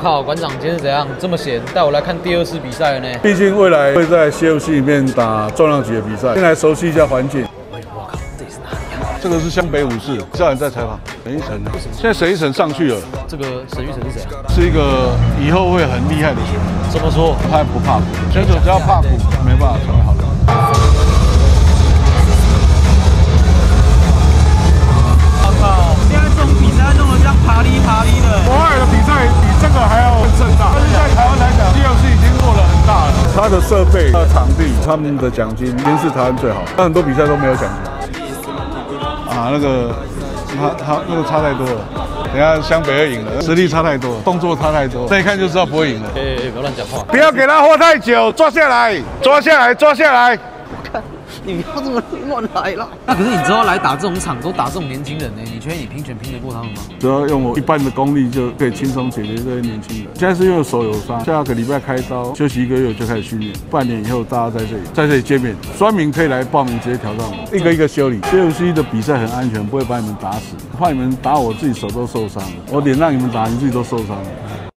靠，馆长今天是怎样这么闲，带我来看第2次比赛了呢？毕竟未来会在 CFC 里面打重量级的比赛，先来熟悉一下环境。我靠，这里是哪里啊？这个是湘北武士，教练在采访沈一晨，现在沈一晨上去了。这个沈玉成是谁啊？是一个以后会很厉害的选手。怎么说？他不怕苦，选手只要怕苦，没办法成为好人。我靠！现在这种比赛弄得像爬哩的。国外的比赛比这个还要更盛大，但是在台湾来讲，CFC已经做得很大了。他的设备、他的场地、他们的奖金，已经是台湾最好。但很多比赛都没有奖金。啊，那个他那个差太多了。等下湘北会赢了，实力差太多，动作差太多，这一看就知道不会赢了。不要乱讲话！不要给他活太久，抓下来，抓下来，抓下来。你不要这么乱来啦！那可是你知道来打这种场都打这种年轻人呢，你觉得你拼拳拼得过他们吗？只要用我一般的功力就可以轻松解决这些年轻人。现在是因为手有伤，下个礼拜开刀，休息1个月就开始训练，半年以后大家在这里见面，酸民可以来报名直接挑战我，一个一个修理。CFC 的比赛很安全，不会把你们打死，怕你们打我自己手都受伤了，我脸让你们打，你自己都受伤了。